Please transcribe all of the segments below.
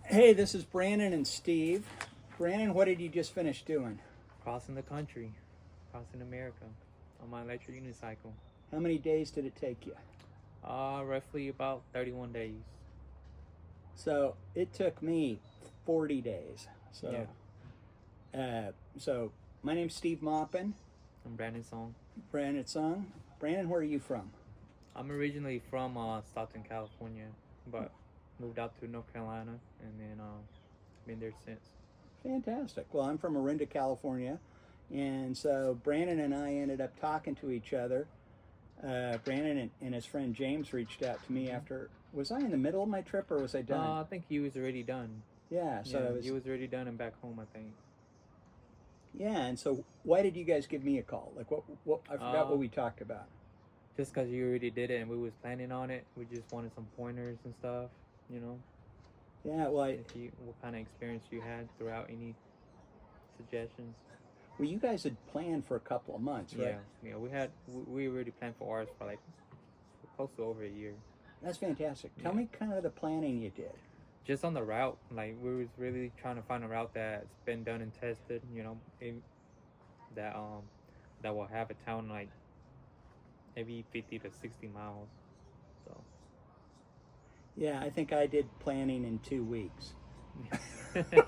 Hey, this is Brandon and Steve. Brandon, what did you just finish doing? Crossing the country, crossing America on my electric unicycle. How many days did it take you? Roughly about 31 days. So it took me 40 days. Yeah, So my name's Steve Maupin. I'm Brandon Siong. Brandon Siong. Brandon, where are you from? I'm originally from Stockton, California, but moved out to North Carolina and then been there since. Fantastic. Well, I'm from Orinda, California. And so Brandon and I ended up talking to each other. Brandon and his friend James reached out to me after. Was I in the middle of my trip or was I done? I think he was already done. Yeah, so Yeah, it was, he was already done and back home, I think. yeah, and so why did you guys give me a call? Like what I forgot what we talked about. Just because you already did it and we was planning on it, we just wanted some pointers and stuff, you know. Yeah, well, What kind of experience you had throughout, any suggestions? well, you guys had planned for a couple of months, right? Yeah. We already planned for ours for like close to over a year. That's fantastic. Tell Yeah. me kind of the planning you did. Just on the route, like we was really trying to find a route that's been done and tested. That that will have a town like maybe 50 to 60 miles. So Yeah, I think I did planning in 2 weeks.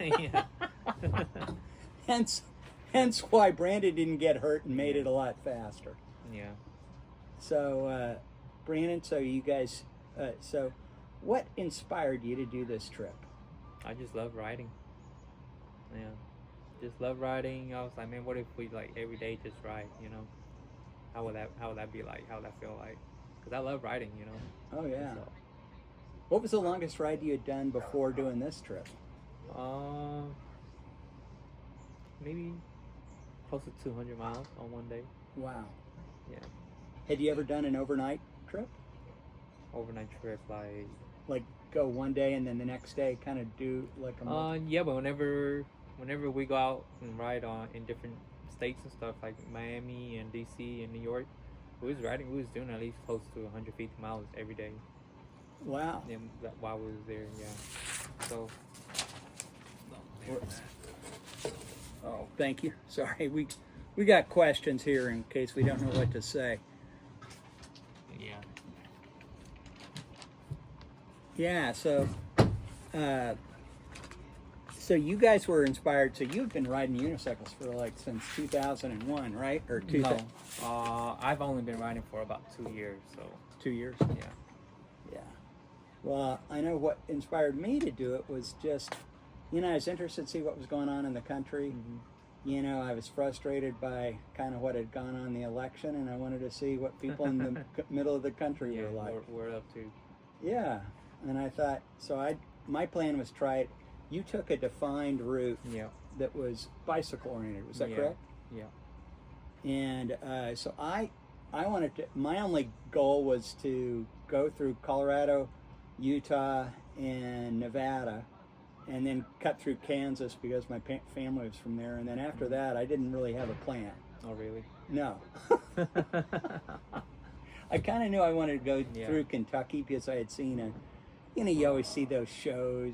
yeah, hence, hence why Brandon didn't get hurt and made it a lot faster. yeah. So, Brandon, so you guys, so what inspired you to do this trip? I just love riding. Yeah, just love riding. I was like, man, what if we like every day just ride? How would that be like? How would that feel like? Because I love riding. Oh yeah. So, What was the longest ride you had done before doing this trip? maybe close to 200 miles on one day. Wow. Yeah, Had you ever done an overnight trip? overnight trip. Like go one day and then the next day kind of do like a Yeah, but whenever we go out and ride in different states and stuff like Miami and DC and New York, we was doing at least close to 150 miles every day. Wow. Yeah, while we was there, yeah. So. Oh, thank you. Sorry, we got questions here in case we don't know what to say. Yeah. Yeah, so you guys were inspired. So you've been riding unicycles for like since 2001, right? Or No, I've only been riding for about 2 years. So 2 years? yeah. Yeah. Well, I know what inspired me to do it was just, I was interested to see what was going on in the country. Mm-hmm. I was frustrated by kind of what had gone on in the election, and I wanted to see what people in the middle of the country Yeah, were like. we're up to. Yeah, and I thought my plan was try it. You took a defined route Yeah. that was bicycle oriented. Was that Yeah. correct? Yeah. And so I wanted to. My only goal was to go through Colorado, Utah, and Nevada, and then cut through Kansas because my family was from there. And then after that, I didn't really have a plan. Oh, really? No. I kind of knew I wanted to go Yeah. through Kentucky because I had seen you always see those shows,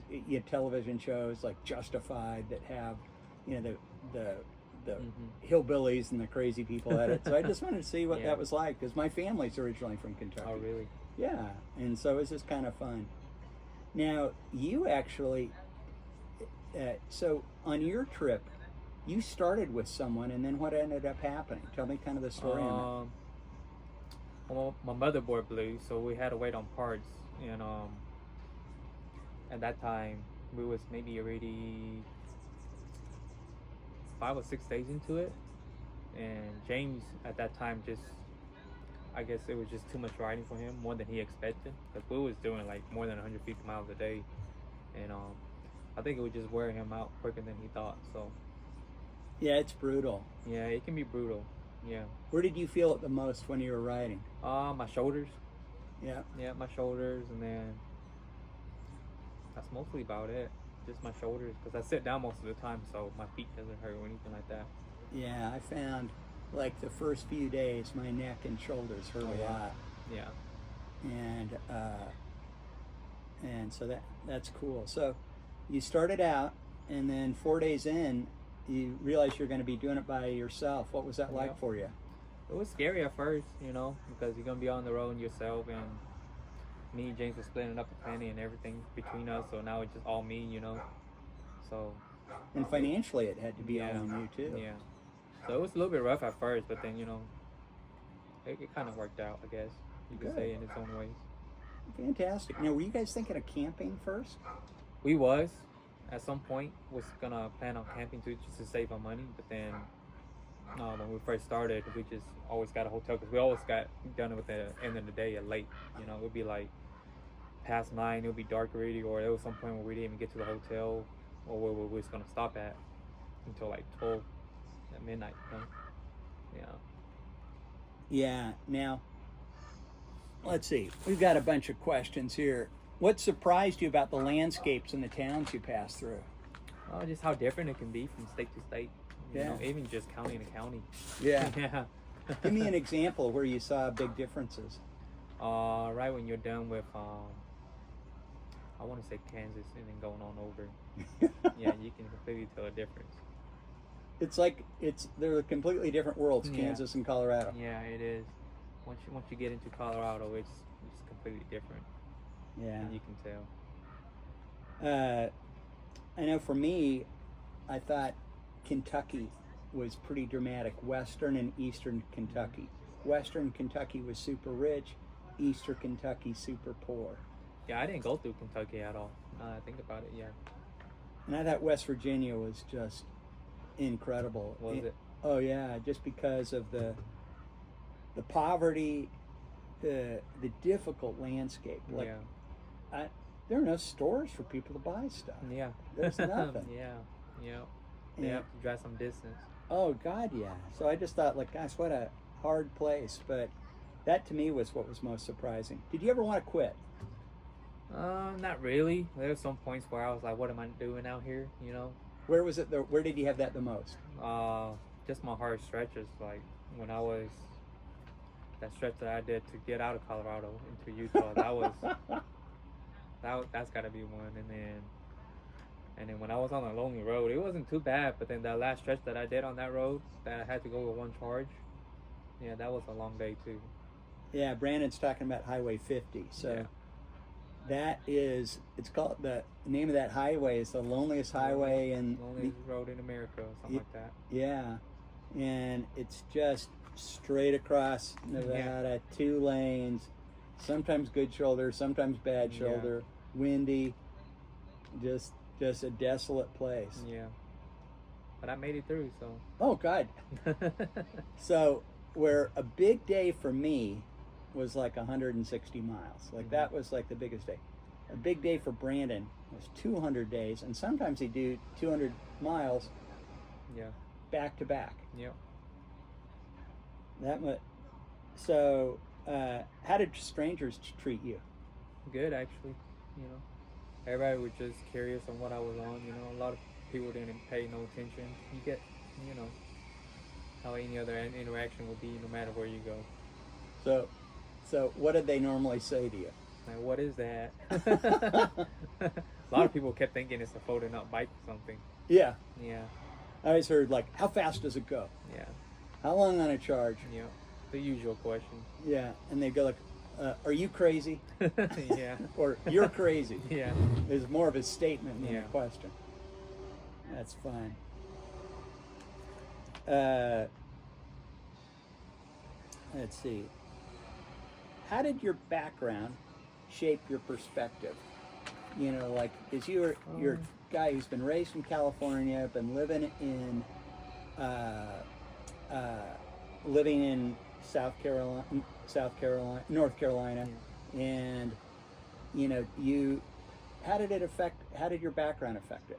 television shows like Justified that have, the Mm-hmm. hillbillies and the crazy people at it. So I just wanted to see what Yeah. that was like because my family's originally from Kentucky. Oh, really? Yeah, and so it was just kind of fun. Now, you actually, so on your trip, you started with someone, and then what ended up happening? Tell me kind of the story on Well, my motherboard blew, so we had to wait on parts. And at that time, we was maybe already 5 or 6 days into it. And James at that time I guess it was just too much riding for him, more than he expected. Because we was doing like more than 150 miles a day. And I think it would just wear him out quicker than he thought. So it. Yeah, it's brutal. yeah, it can be brutal. Yeah. Where did you feel it the most when you were riding? My shoulders. Yeah. Yeah, my shoulders, and then that's mostly about it. Just my shoulders, because I sit down most of the time, so my feet doesn't hurt or anything like that. Yeah, I found like the first few days my neck and shoulders hurt a lot. Yeah. And so that's cool. So you started out, and then 4 days in, you realize you're going to be doing it by yourself. What was that like Yep. for you? It was scary at first, you know, because you're gonna be on the road yourself, and me and James were splitting up the planning and everything between us. So now it's just all me, you know. So And financially, it had to be all yeah, on you too. yeah. So it was a little bit rough at first, but then, you know, it kind of worked out, I guess you could Good. say, in its own ways. Fantastic. Now, were you guys thinking of camping first? We was at some point was gonna plan on camping too, just to save our money, but then when we first started, we just always got a hotel because we always got done with the end of the day at late. You know, it would be like past 9, it would be dark already, or there was some point where we didn't even get to the hotel or where we was gonna stop at until like 12 at midnight. You know? Yeah. Yeah. Now, let's see. We've got a bunch of questions here. What surprised you about the landscapes and the towns you passed through? Oh, just how different it can be from state to state. You Yeah. know, even just county to county. Yeah. Yeah. Give me an example where you saw big differences. Right when you're done with I want to say Kansas and then going on over. Yeah, you can completely tell a difference. It's like they're completely different worlds, Yeah. Kansas and Colorado. Yeah, it is. Once you get into Colorado, it's completely different. Yeah. And you can tell. I know for me, I thought Kentucky was pretty dramatic. Western and Eastern Kentucky. Western Kentucky was super rich. Eastern Kentucky super poor. Yeah, I didn't go through Kentucky at all. Now that I think about it, yeah. And I thought West Virginia was just incredible. Was it? Oh yeah, just because of the poverty, the difficult landscape. Like, Yeah. there are no stores for people to buy stuff. Yeah. There's nothing. Yeah. Yeah. They Yeah. have to drive some distance. Oh God, yeah. So I just thought, like, gosh, what a hard place. But that to me was what was most surprising. Did you ever want to quit? Not really. There were some points where I was like, what am I doing out here? You know? Where was it? Where did you have that the most? Just my hard stretches, like when I was that stretch that I did to get out of Colorado into Utah. That's got to be one. And then when I was on a lonely road, it wasn't too bad. But then that last stretch that I did on that road, that I had to go with one charge. Yeah, that was a long day too. Yeah, Brandon's talking about Highway 50. So Yeah. that is, it's called, the name of that highway is the loneliest highway in Loneliest road in America, or something like that. Yeah, and it's just straight across Nevada, 2 lanes, sometimes good shoulder, sometimes bad Yeah. shoulder, windy, just a desolate place. Yeah. But I made it through, so. Oh God. So where a big day for me was like 160 miles. Like that was like the biggest day. A big day for Brandon was 200 days, and sometimes he do 200 miles Yeah. back to back. Yep. That much. So, how did strangers treat you? Good, actually. You know, everybody was just curious on what I was on. You know, a lot of people didn't pay no attention. You get, you know, how any other interaction would be no matter where you go. So what did they normally say to you? Like, what is that? A lot of people kept thinking it's a folding up bike or something. Yeah, Yeah. I always heard, like, how fast does it go? Yeah. How long on a charge? Yeah. The usual question. Yeah, and they go like, are you crazy? Yeah. Or you're crazy. Yeah. It's more of a statement than Yeah. a question. That's fine. Let's see. How did your background shape your perspective? You know, like, is you're a guy who's been raised in California, been living in North Carolina, and you know, how did your background affect it?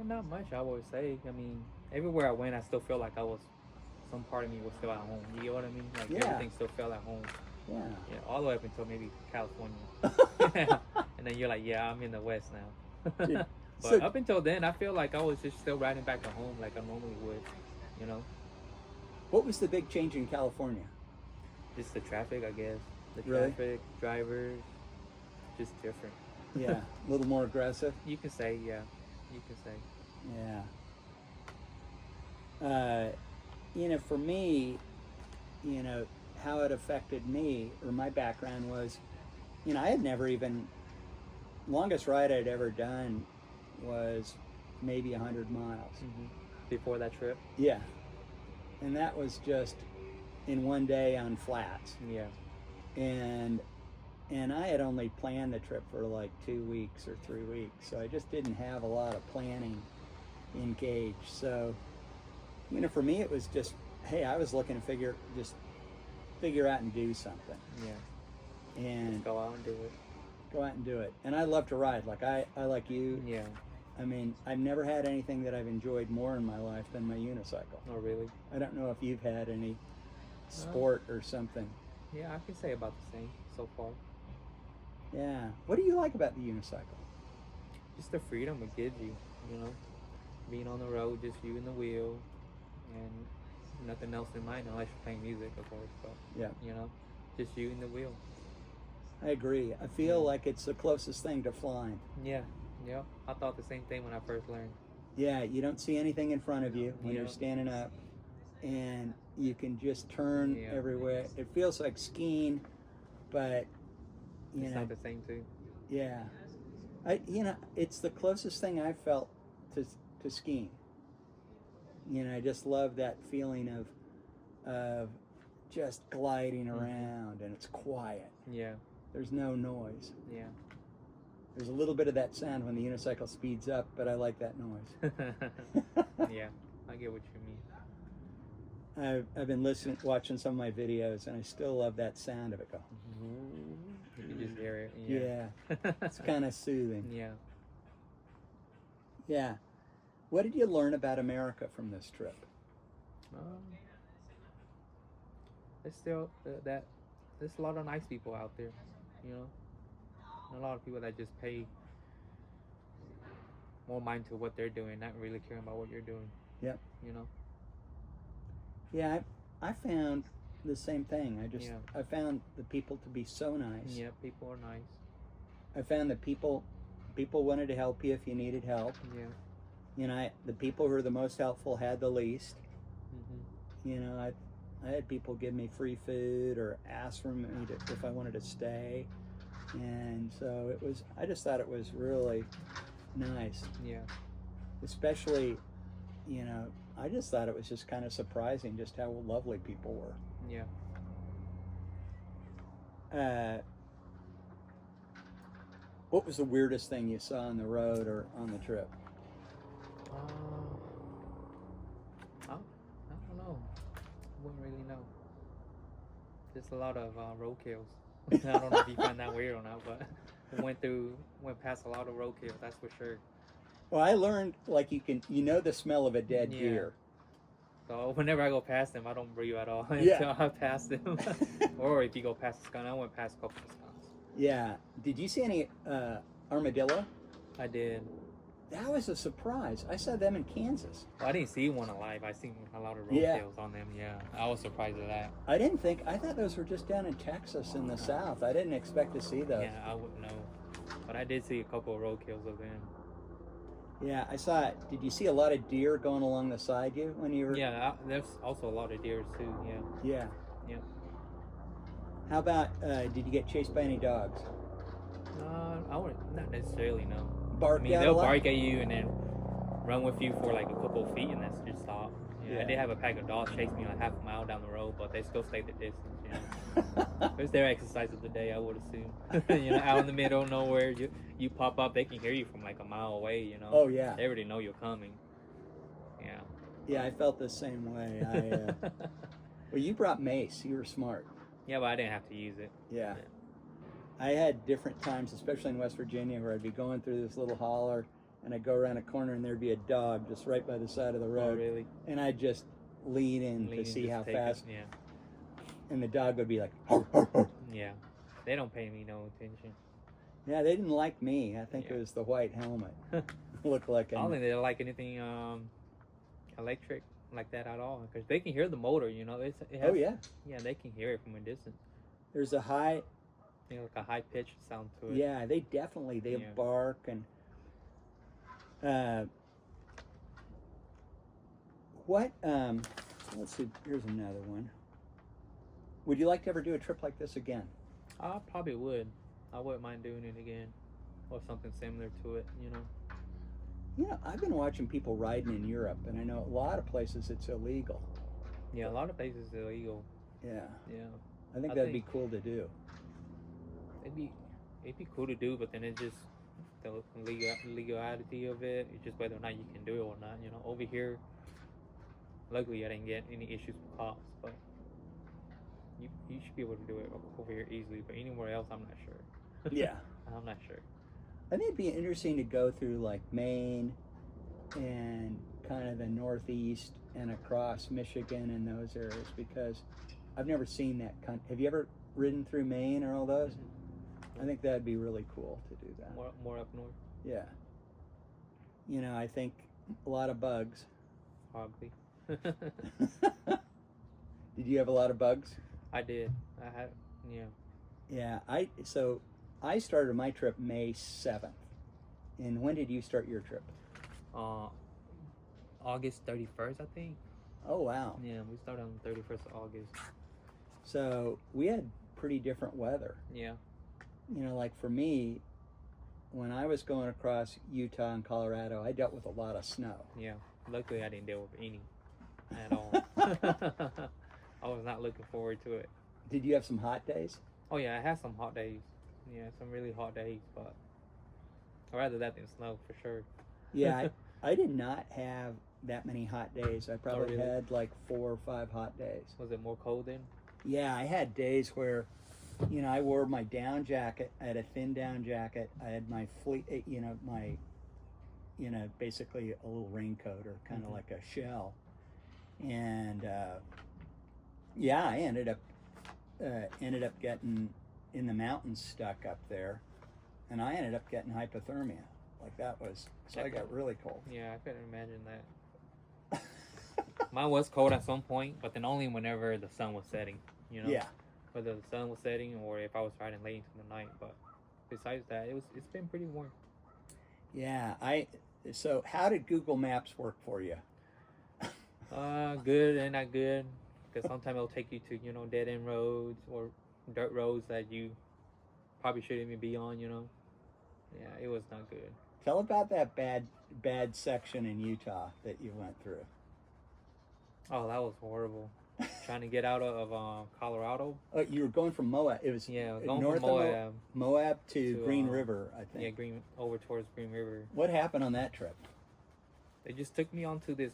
Not much, I would say. I mean, everywhere I went, I still feel like some part of me was still at home. You get what I mean? Like, Yeah. everything still felt at home. Yeah. Yeah, all the way up until maybe California. And then you're like, yeah, I'm in the West now. Dude, But so- up until then, I feel like I was just still riding back to home like I normally would, you know? What was the big change in California? Just the traffic, I guess. The Really? traffic, drivers, just different. Yeah, a little more aggressive. You can say, yeah. You can say. Yeah. For me, how it affected me or my background was, I had never even, longest ride I'd ever done was maybe 100 miles. Mm-hmm. Before that trip? Yeah. And that was just in one day on flats. Yeah. And I had only planned the trip for like 2 weeks or 3 weeks, so I just didn't have a lot of planning engaged. So, for me, it was just, hey, I was looking to figure out and do something. Yeah. And just go out and do it. Go out and do it. And I love to ride. Like I like you. Yeah. I mean, I've never had anything that I've enjoyed more in my life than my unicycle. Oh, really? I don't know if you've had any sport or something. Yeah, I can say about the same so far. Yeah. What do you like about the unicycle? Just the freedom it gives you, being on the road, just you and the wheel, and nothing else in mind unless you're playing music, of course. But yeah, just you and the wheel. I agree. I feel like it's the closest thing to flying. Yeah. I thought the same thing when I first learned. Yeah, you don't see anything in front of you when you're standing up, and you can just turn everywhere. It feels like skiing, but it's not the same too. Yeah, it's the closest thing I've felt to skiing. I just love that feeling of just gliding around, and it's quiet. Yeah. There's no noise. Yeah. There's a little bit of that sound when the unicycle speeds up, but I like that noise. Yeah, I get what you mean. I've been watching some of my videos, and I still love that sound of it go. You can just hear it. Yeah. It's kind of soothing. Yeah. Yeah. What did you learn about America from this trip? It's still there's a lot of nice people out there, a lot of people that just pay more mind to what they're doing, not really caring about what you're doing. Yep. Yeah, I found the same thing. I found the people to be so nice. Yeah, people are nice. I found that people wanted to help you if you needed help. Yeah. The people who were the most helpful had the least. Mm-hmm. I had people give me free food or ask for me if I wanted to stay. And so I just thought it was really nice. Yeah. Especially, I just thought it was just kind of surprising just how lovely people were. Yeah. What was the weirdest thing you saw on the road or on the trip? I don't know. Wouldn't really know. Just a lot of roadkills. I don't know if you find that weird or not, but went past a lot of roadkills, that's for sure. Well, I learned the smell of a dead deer. So whenever I go past them, I don't breathe at all Yeah. until I pass them. Or if you go past the skunk, I went past a couple of skunks. Yeah. Did you see any armadillo? I did. That was a surprise. I saw them in Kansas. Well, I didn't see one alive. I seen a lot of roadkills on them. Yeah, I was surprised at that. I thought those were just down in Texas in the south. I didn't expect to see those. Yeah, I wouldn't know. But I did see a couple of roadkills of them. Yeah, I saw it. Did you see a lot of deer going along the side you when you were? Yeah, there's also a lot of deer too. Yeah. Yeah. How about, did you get chased by any dogs? I wouldn't, not necessarily, no. They'll bark at you and then run with you for like a couple of feet and then just stop. I did have a pack of dogs chase me like half a mile down the road, but they still stayed the distance. It was their exercise of the day, I would assume. Out in the middle of nowhere, you pop up, they can hear you from like a mile away. Oh yeah. They already know you're coming. Yeah. Yeah, I felt the same way. Well, you brought mace. You were smart. Yeah, but I didn't have to use it. Yeah. I had different times, especially in West Virginia, where I'd be going through this little holler, and I'd go around a corner, and there'd be a dog just right by the side of the road. Oh, really? And I'd just lean in to see how fast. Yeah. And the dog would be like, "Arr, arr, arr." Yeah. They don't pay me no attention. Yeah, they didn't like me. I think it was the white helmet. Looked like I don't think they like anything electric like that at all, because they can hear the motor. It has, oh yeah. Yeah, they can hear it from a distance. There's a high You know, like a high pitched sound to it. Yeah, they Yeah. bark and what let's see, here's another one. Would you like to ever do a trip like this again? I probably would. I wouldn't mind doing it again, or something similar to it. You know. You know, I've been watching people riding in Europe, and I know a lot of places it's illegal. Yeah, a lot of places are illegal. Yeah, Yeah, I think I that'd think- be cool to do. it'd be cool to do, but then it just the legality of it. It's just whether or not you can do it or not. You know, over here, luckily I didn't get any issues with cops, but you should be able to do it over here easily. But anywhere else, I'm not sure. Yeah, I'm not sure. I think it'd be interesting to go through like Maine and kind of the Northeast and across Michigan and those areas because I've never seen that. Have you ever ridden through Maine or all those? I think that'd be really cool to do that. More up north, Yeah. You know, I think a lot of bugs. probably. Did you have a lot of bugs? I did. I had. Yeah. Yeah, I started my trip May 7th. And when did you start your trip? August 31st, I think. Oh, wow. Yeah, we started on the 31st of August. So we had pretty different weather. Yeah. You know, like for me, when I was going across Utah and Colorado, I dealt with a lot of snow. Yeah. Luckily, I didn't deal with any at all. I was not looking forward to it. Did you have some hot days? Oh yeah, I had some hot days. Yeah, some really hot days, but I'd rather that than snow for sure. Yeah, I did not have that many hot days. I probably really? had like 4 or 5 hot days. Was it more cold then? Yeah, I had days where, you know, I wore my down jacket. I had a thin down jacket. I had my basically a little raincoat or kind of like a shell. And yeah, I ended up getting in the mountains stuck up there, and I ended up getting hypothermia. Like that was, so I got really cold. Yeah, I couldn't imagine that. Mine was cold at some point, but then only whenever the sun was setting, you know? Yeah. Whether the sun was setting or if I was riding late into the night. But besides that, it's been pretty warm. Yeah, so how did Google Maps work for you? Good and not good. Because sometimes it'll take you to, you know, dead end roads or dirt roads that you probably shouldn't even be on, you know? Yeah, it was not good. Tell about that bad section in Utah that you went through. Oh, that was horrible. Trying to get out of Colorado. Oh, you were going from Moab. It was Going north from Moab. Moab to Green uh, River, I think. Yeah, over towards Green River. What happened on that trip? They just took me onto this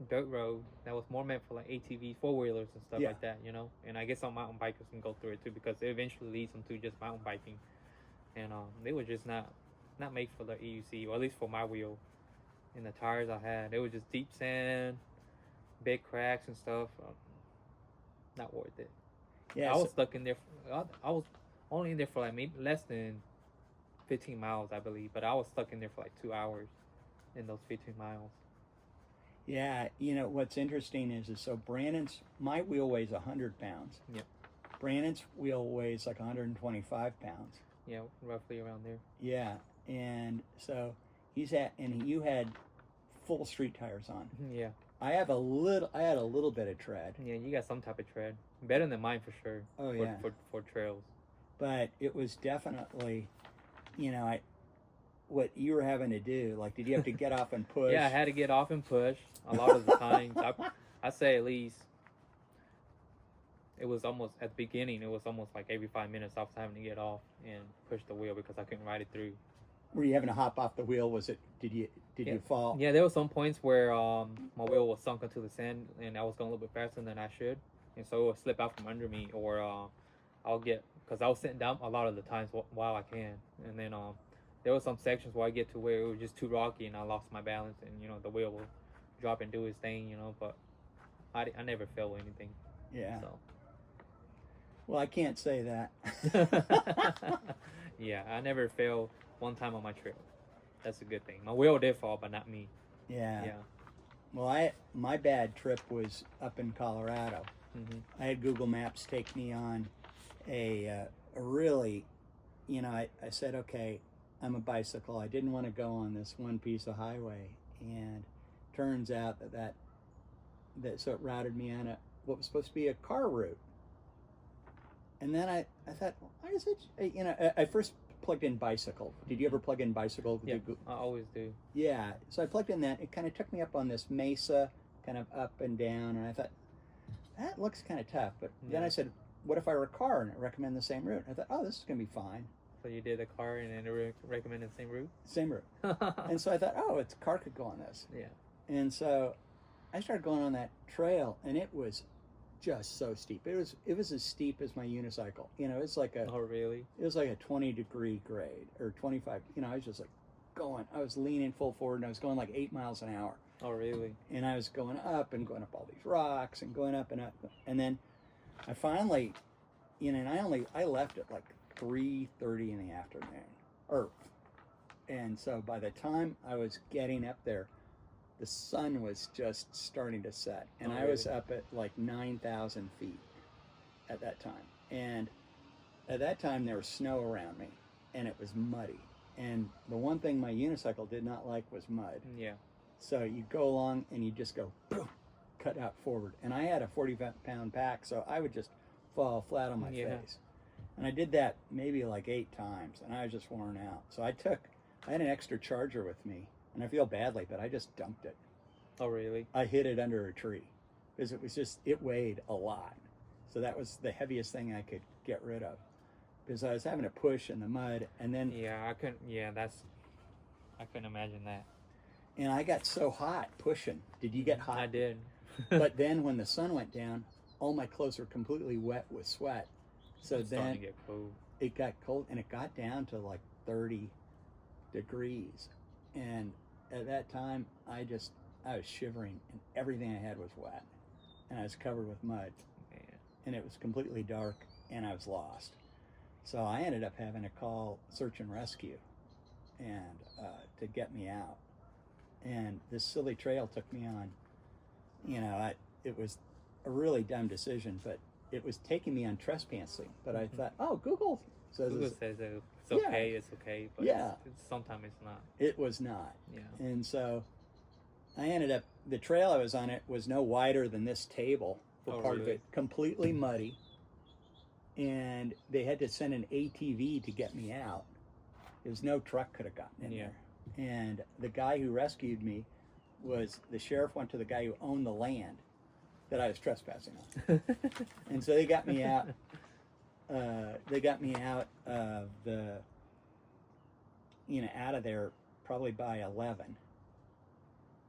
dirt road that was more meant for like ATVs, 4-wheelers and stuff like that, you know. And I guess some mountain bikers can go through it too because it eventually leads them to just mountain biking. And they were just not made for the EUC, or at least for my wheel. And the tires I had, it was just deep sand, big cracks and stuff. Not worth it. Yeah, I was stuck in there. I was only in there for like maybe less than 15 miles, I believe. But I was stuck in there for like 2 hours in those 15 miles. Yeah, you know, what's interesting is so my wheel weighs 100 pounds. Yep. Brandon's wheel weighs like 125 pounds. Yeah, roughly around there. Yeah, and so you had full street tires on. Yeah. I had a little bit of tread. Yeah, you got some type of tread. Better than mine for sure. Oh, yeah. For trails. But it was definitely, you know, what you were having to do. Like, did you have to get off and push? Yeah, I had to get off and push a lot of the times. I say at least it was almost at the beginning. It was almost like every 5 minutes I was having to get off and push the wheel because I couldn't ride it through. Were you having to hop off the wheel? Did you fall? Yeah, there were some points where my wheel was sunk into the sand and I was going a little bit faster than I should, and so it would slip out from under me, or because I was sitting down a lot of the times while I can, and then there were some sections where I get to where it was just too rocky and I lost my balance, and you know the wheel will drop and do its thing, you know, but I never fell or anything. Yeah. So. Well, I can't say that. Yeah, I never failed one time on my trail. That's a good thing. My wheel did fall, but not me. Yeah. Yeah. Well, my bad trip was up in Colorado. I had Google Maps take me on a really, I said, okay, I'm a bicycle. I didn't want to go on this one piece of highway, and turns out that so it routed me on what was supposed to be a car route. And then I thought, well, why is it? I first plugged in bicycle. Did you ever plug in bicycle? Yeah, I always do. Yeah, so I plugged in that. It kind of took me up on this mesa, kind of up and down, and I thought that looks kind of tough. But then I said, what if I were a car and it recommend the same route? I thought, oh, this is gonna be fine. So you did the car and then it recommended the same route? Same route. And so I thought, oh, it's a car could go on this. Yeah. And so I started going on that trail, and it was just so steep. It was as steep as my unicycle. It's like Oh, really? it was like a 20-degree grade or 25. I was just like going. I was leaning full forward, and I was going like 8 miles an hour. Oh, really? And I was going up all these rocks and going up and up. And then I finally, and I left at like 3:30 in the afternoon, and so by the time I was getting up there, the sun was just starting to set, and I was up at like 9,000 feet at that time. And at that time there was snow around me, and it was muddy. And the one thing my unicycle did not like was mud. Yeah. So you go along and you just go boom, cut out forward. And I had a 40-pound pack, so I would just fall flat on my face. And I did that maybe like 8 times, and I was just worn out. So I had an extra charger with me, and I feel badly, but I just dumped it. Oh, really? I hid it under a tree because it weighed a lot. So that was the heaviest thing I could get rid of, because I was having to push in the mud, and then I couldn't imagine that. And I got so hot pushing. Did you get hot? I did. But then when the sun went down, all my clothes were completely wet with sweat. So It's then starting to get cold. it got cold, and it got down to like 30 degrees. And at that time, I was shivering, and everything I had was wet, and I was covered with mud. Man. And it was completely dark, and I was lost. So I ended up having to call search and rescue and to get me out. And this silly trail took me on. It was a really dumb decision, but it was taking me on trespassing. But I thought, oh, Google says Google says that it's okay, it's okay, but sometimes it's not. It was not. Yeah. And so I ended up, the trail I was on, it was no wider than this table for part of it, completely muddy. And they had to send an ATV to get me out. There's no truck could have gotten in there. And the guy who rescued me the sheriff went to the guy who owned the land that I was trespassing on. And so they got me out. They got me out of out of there probably by 11.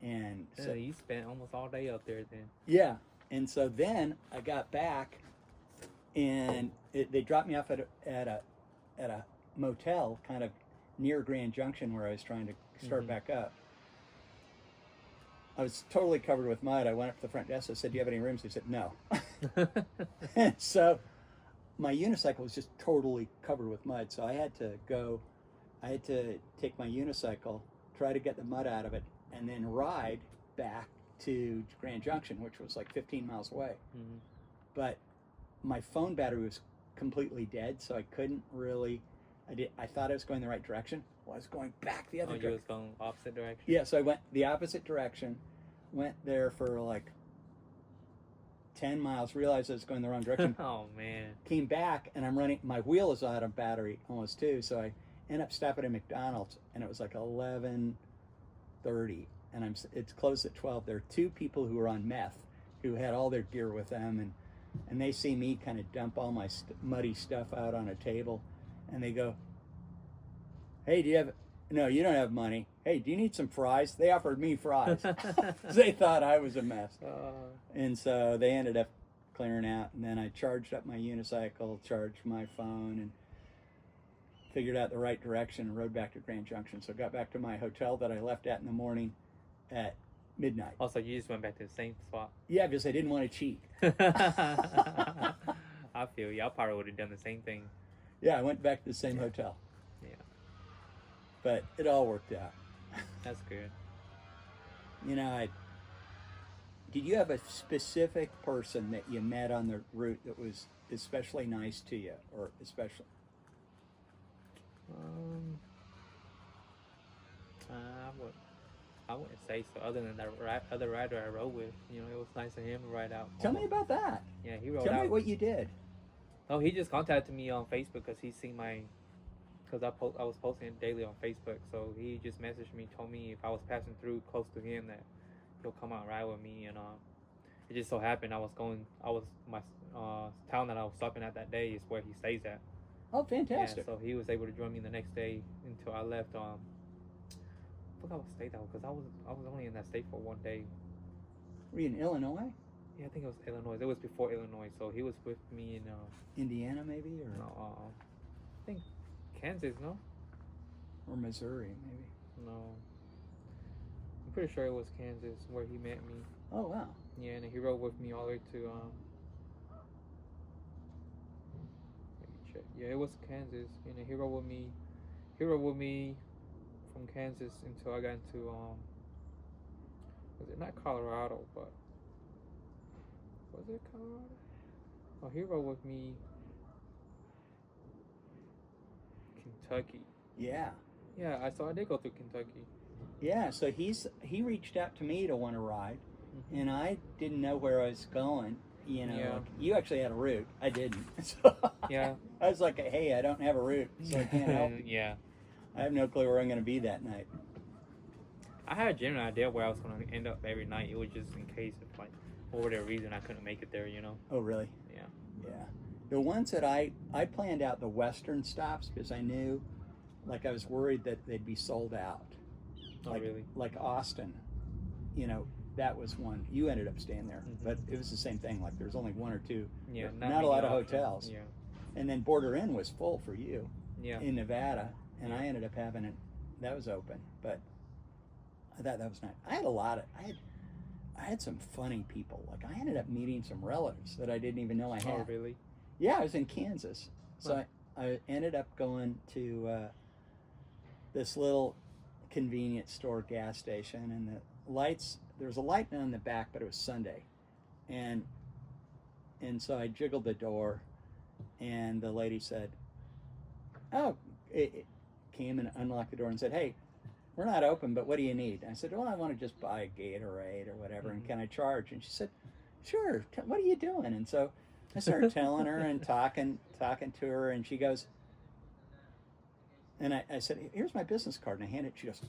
And so you spent almost all day up there then. Yeah. And so then I got back, and they dropped me off at a motel kind of near Grand Junction, where I was trying to start back up. I was totally covered with mud. I went up to the front desk. I said, do you have any rooms? They said, no. And so my unicycle was just totally covered with mud. So I had to take my unicycle, try to get the mud out of it, and then ride back to Grand Junction, which was like 15 miles away. But my phone battery was completely dead, so I couldn't really, I thought I was going the right direction. Well, I was going back the other direction. You was going opposite direction? Yeah, so I went the opposite direction, went there for like 10 miles, realized I was going the wrong direction. Oh, man. Came back, and I'm running, my wheel is out of battery almost too, so I ended up stopping at McDonald's, and it was like 11:30, and it's closed at 12. There are 2 people who were on meth who had all their gear with them, and they see me kind of dump all my muddy stuff out on a table, and they go, hey, no, you don't have money. Hey, do you need some fries? They offered me fries. They thought I was a mess. And so they ended up clearing out, and then I charged up my unicycle, charged my phone, and figured out the right direction and rode back to Grand Junction. So I got back to my hotel that I left at in the morning at midnight. Also, you just went back to the same spot? Yeah, because I didn't want to cheat. I feel you. I probably would have done the same thing. Yeah, I went back to the same hotel. Yeah. But it all worked out. That's good. Did you have a specific person that you met on the route that was especially nice to you, or especially? I would. I wouldn't say so. Other than that other rider I rode with, it was nice of him to ride out. Tell me about that. Yeah, he rode Tell out. me what you did. Oh, he just contacted me on Facebook because he seen because I was posting it daily on Facebook. So he just messaged me, told me if I was passing through close to him that he'll come out and ride with me. And it just so happened my town that I was stopping at that day is where he stays at. Oh, fantastic! Yeah, so he was able to join me the next day until I left. I forgot what state that was because I was only in that state for one day. Were you in Illinois? Yeah, I think it was Illinois. It was before Illinois, so he was with me in Indiana, maybe, or no, I think Kansas, no, or Missouri, maybe. no. I'm pretty sure it was Kansas where he met me. Oh wow! Yeah, and he rode with me all the way to let me check. Yeah, it was Kansas, and he rode with me. He rode with me from Kansas until I got into was it not Colorado, but was it Colorado? Oh, he rode with me Kentucky. Yeah. Yeah, I did go through Kentucky. Yeah, so he reached out to me to want to ride, Mm-hmm. and I didn't know where I was going. You know, Yeah. like, you actually had a route. I didn't. So Yeah. I was like, hey, I don't have a route, so I can't help. Yeah. I have no clue where I'm going to be that night. I had a general idea where I was going to end up every night. It was just in case if, like, for whatever reason I couldn't make it there, Oh, really? Yeah. Yeah. The ones that I planned out the western stops because I knew, like, I was worried that they'd be sold out. Oh, really? Like Austin, that was one. You ended up staying there, Mm-hmm. but it was the same thing. Like, there's only one or two. Yeah. Not a many lot of options. hotels. Yeah. And then Border Inn was full for you Yeah. in Nevada, and I ended up having it. That was open, but I thought that was nice. I had some funny people. Like, I ended up meeting some relatives that I didn't even know I had. Oh, really? Yeah, I was in Kansas, so Huh. I ended up going to this little convenience store gas station, and the lights. There was a light on the back, but it was Sunday, and so I jiggled the door, and the lady said, "Oh," it came and unlocked the door and said, "Hey, we're not open, but what do you need?" I said, "Well, I want to just buy a Gatorade or whatever, and can I charge?" And she said, "Sure. What are you doing?" And so I started telling her and talking to her, and she goes, and I said, "Here's my business card," and I handed it. She goes,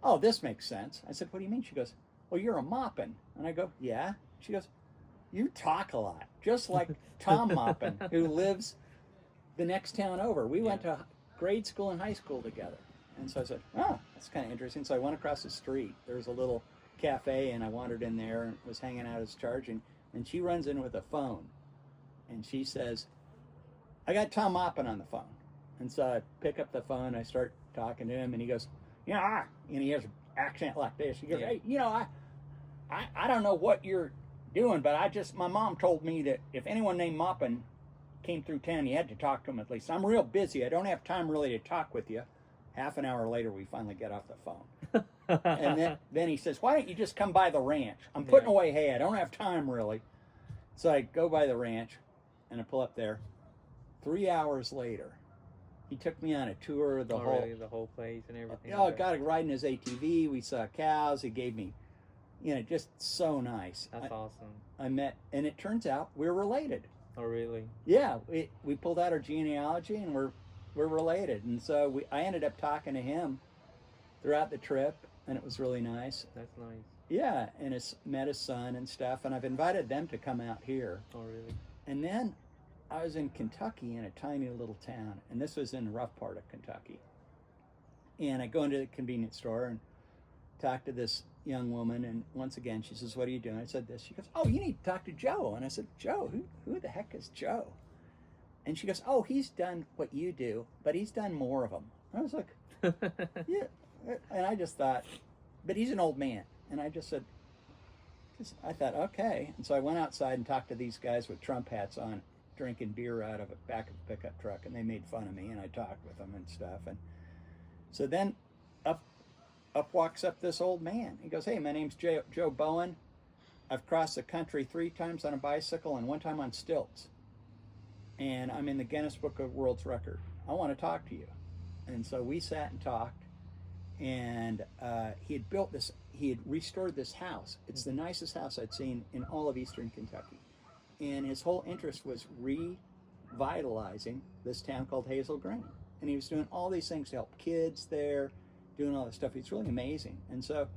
"Oh, this makes sense." I said, "What do you mean?" She goes, "Well, you're a Moppin." And I go, "Yeah." She goes, "You talk a lot, just like Tom Moppin, who lives the next town over. We went to grade school and high school together." And so I said, "Oh, that's kind of interesting." So I went across the street. There was a little cafe, and I wandered in there and was hanging out as charging. And she runs in with a phone, and she says, "I got Tom Moppin on the phone." And so I pick up the phone, I start talking to him, and he goes, and he has an accent like this. He goes, "Hey, I don't know what you're doing, but my mom told me that if anyone named Moppin came through town, you had to talk to him at least. I'm real busy. I don't have time really to talk with you." Half an hour later, we finally get off the phone. And then he says, "Why don't you just come by the ranch? I'm putting away hay. I don't have time really." So I go by the ranch, and I pull up there. 3 hours later, he took me on a tour of the whole place and everything. Oh, got to ride in his ATV. We saw cows. He gave me, just so nice. That's awesome. I met, and it turns out we're related. Oh, really? Yeah, we pulled out our genealogy, and we're related. And so I ended up talking to him throughout the trip, and it was really nice. That's nice. Yeah, and met his son and stuff, and I've invited them to come out here. Oh, really? And then I was in Kentucky in a tiny little town, and this was in the rough part of Kentucky. And I go into the convenience store and talk to this young woman, and once again she says, "What are you doing?" I said this. She goes, "Oh, you need to talk to Joe." And I said, "Joe? Who the heck is Joe?" And she goes, "Oh, he's done what you do, but he's done more of them." I was like, "Yeah." And I just thought, but he's an old man. And I just said, I thought, okay. And so I went outside and talked to these guys with Trump hats on, drinking beer out of the back of a pickup truck, and they made fun of me, and I talked with them and stuff. And so then up walks up this old man. He goes, "Hey, my name's Joe Bowen. I've crossed the country 3 times on a bicycle and 1 time on stilts. And I'm in the Guinness Book of World's Record. I want to talk to you. And so we sat and talked. And he had restored this house. It's the nicest house I'd seen in all of eastern Kentucky. And his whole interest was revitalizing this town called Hazel Green. And he was doing all these things to help kids there, doing all this stuff. It's really amazing. And so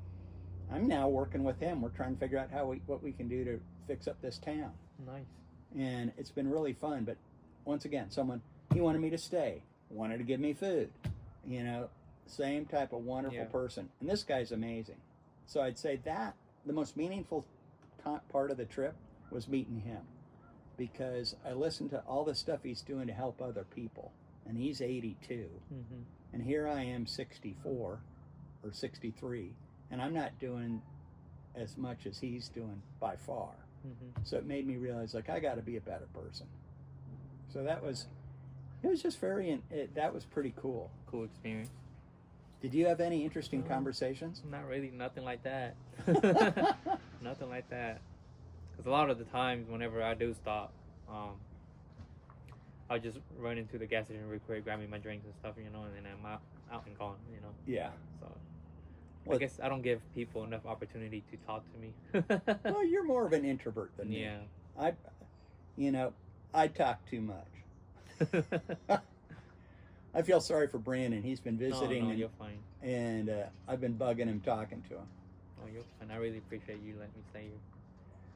I'm now working with him. We're trying to figure out what we can do to fix up this town. Nice. And it's been really fun. But once again, he wanted me to stay, wanted to give me food, you know, same type of wonderful person. And this guy's amazing. So I'd say that the most meaningful part of the trip was meeting him, because I listened to all the stuff he's doing to help other people. And he's 82. Mm-hmm. And here I am 64 or 63. And I'm not doing as much as he's doing by far. Mm-hmm. So it made me realize, like, I got to be a better person. So it was just that was pretty cool. Cool experience. Did you have any interesting conversations? Not really, nothing like that. Nothing like that. Because a lot of the times, whenever I do stop, I'll just run into the gas station real quick, grab me my drinks and stuff, you know, and then I'm out and gone, you know. Yeah. So Well, I guess I don't give people enough opportunity to talk to me. well, you're more of an introvert than me. Yeah. I talk too much. I feel sorry for Brandon. He's been visiting. No, you're fine. And I've been bugging him, talking to him. Oh, you're fine. I really appreciate you letting me stay here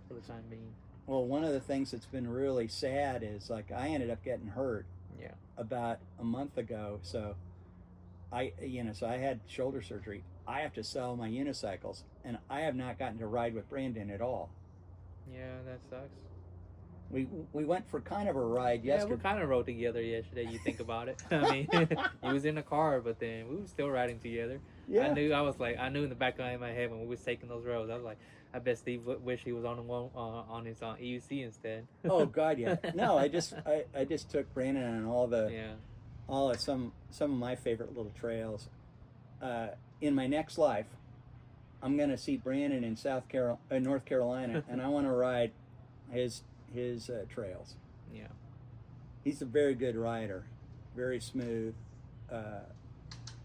for the time being. Well, one of the things that's been really sad is, like, I ended up getting hurt about a month ago. So I had shoulder surgery. I have to sell my unicycles, and I have not gotten to ride with Brandon at all. Yeah, that sucks. We went for kind of a ride yesterday. Yeah, we kind of rode together yesterday. You think about it. I mean, he was in the car, but then we were still riding together. Yeah. I knew in the back of my head when we was taking those roads, I was like, I bet Steve wish he was on the one on his EUC instead. Oh God, yeah. No, I just took Brandon on all of some of my favorite little trails. In my next life, I'm gonna see Brandon in North Carolina, and I want to ride his trails. Yeah. He's a very good rider, very smooth,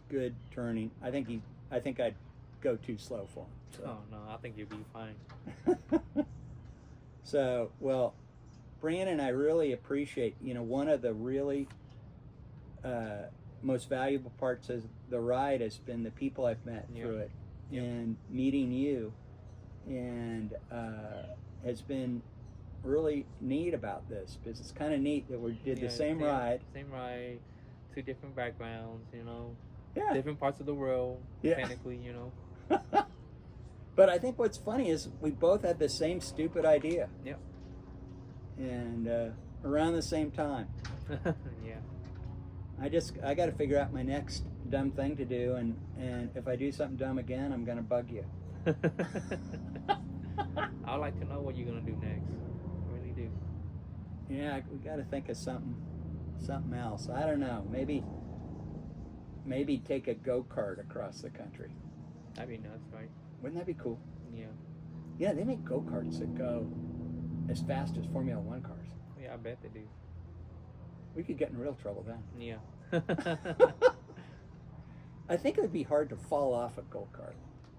good turning. I think I'd go too slow for him. So. Oh no, I think you'll be fine. So, well, Brandon, I really appreciate, one of the really most valuable parts of the ride has been the people I've met through it, and meeting you, and has been really neat about this, because it's kind of neat that we did the same ride. Same ride, 2 different backgrounds, Yeah. different parts of the world, technically, But I think what's funny is we both had the same stupid idea. Yep. And around the same time. Yeah. I got to figure out my next dumb thing to do, and if I do something dumb again, I'm gonna bug you. I'd like to know what you're gonna do next. I really do. Yeah, we got to think of something else. I don't know. Maybe take a go-kart across the country. That'd be nuts, right? Wouldn't that be cool? Yeah. Yeah, they make go-karts that go as fast as Formula 1 cars. Yeah, I bet they do. We could get in real trouble then. Yeah. I think it would be hard to fall off a go-kart.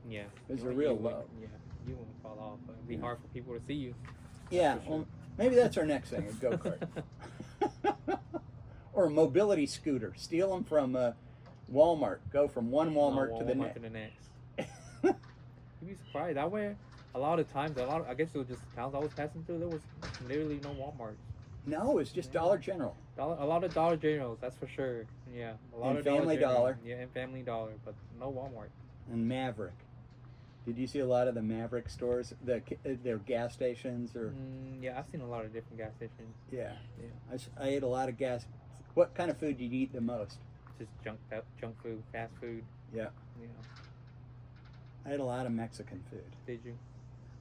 Yeah. Because they're real low. Yeah, you wouldn't fall off, but it'd be hard for people to see you. Yeah, sure. Well, maybe that's our next thing, a go-kart. Or a mobility scooter. Steal them from Walmart. Go from one Walmart to the next. You'd be surprised. A lot of times, I guess it was just towns I was passing through, there was literally no Walmarts. No, it's just Dollar General. A lot of Dollar Generals, that's for sure. Yeah, a lot And of Family Dollar. Yeah, and Family Dollar, but no Walmart. And Maverick. Did you see a lot of the Maverick stores? Their gas stations, or? Yeah, I've seen a lot of different gas stations. Yeah. Yeah. I ate a lot of gas. What kind of food did you eat the most? Just junk food, fast food. Yeah. Yeah. I ate a lot of Mexican food. Did you?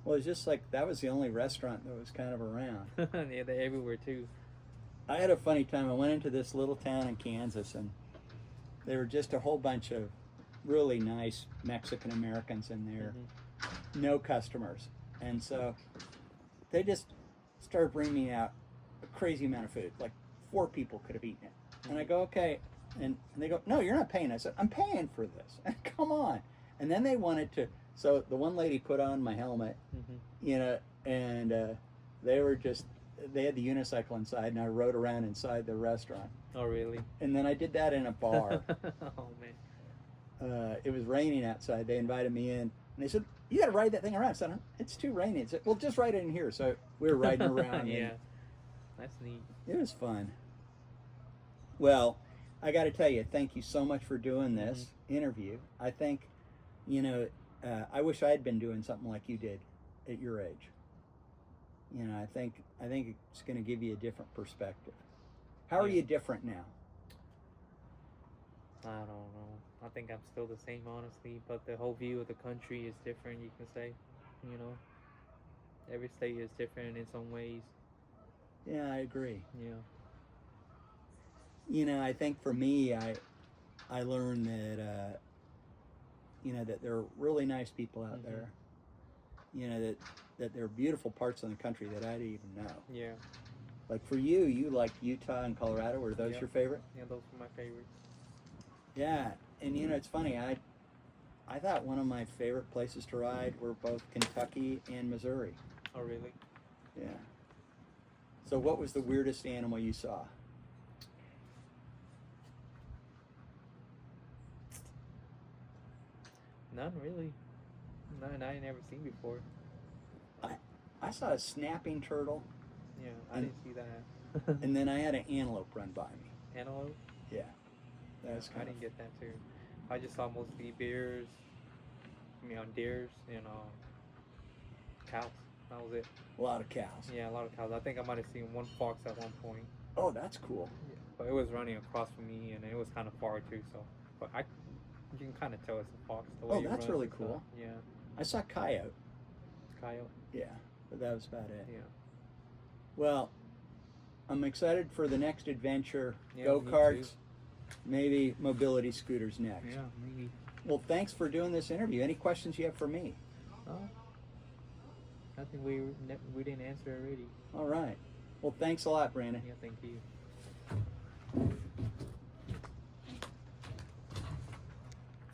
Well, it's just like that was the only restaurant that was kind of around. Yeah, they're everywhere too. I had a funny time. I went into this little town in Kansas, and there were just a whole bunch of really nice Mexican Americans in there. Mm-hmm. No customers. And so they just started bringing me out a crazy amount of food. Like 4 people could have eaten it. And I go, okay. And they go, no, you're not paying. I said, I'm paying for this. Come on. And then they wanted to. So the one lady put on my helmet, and they had the unicycle inside, and I rode around inside the restaurant. Oh, really? And then I did that in a bar. Oh, man. It was raining outside. They invited me in, and they said, you got to ride that thing around. I said, it's too rainy. I said, well, just ride it in here. So we were riding around. Yeah, that's neat. It was fun. Well, I got to tell you, thank you so much for doing this interview. I think, I wish I had been doing something like you did at your age. I think it's going to give you a different perspective. How are you different now? I don't know. I think I'm still the same, honestly, but the whole view of the country is different, you can say. Every state is different in some ways. Yeah, I agree. Yeah. I think for me, I learned that, that there are really nice people out there. That there are beautiful parts of the country that I didn't even know. Yeah. Like for you, you like Utah and Colorado. Were those your favorite? Yeah, those were my favorites. Yeah, and it's funny. I thought one of my favorite places to ride were both Kentucky and Missouri. Oh, really? Yeah. So what was the weirdest animal you saw? None, really. None I ain't never seen before. I saw a snapping turtle. Yeah, I didn't see that. And then I had an antelope run by me. Antelope? Yeah. I didn't get that too. I just saw mostly deers, and cows. That was it. A lot of cows. Yeah, a lot of cows. I think I might have seen one fox at one point. Oh, that's cool. Yeah, but it was running across from me, and it was kind of far too. So, but you can kind of tell it's a fox the way it that's runs really and cool. stuff. Yeah. I saw coyote. Coyote. Yeah, but that was about it. Yeah. Well, I'm excited for the next adventure. Yeah, Go-karts, maybe mobility scooters next. Yeah, maybe. Well, thanks for doing this interview. Any questions you have for me? I think we didn't answer already. All right. Well, thanks a lot, Brandon. Yeah, thank you.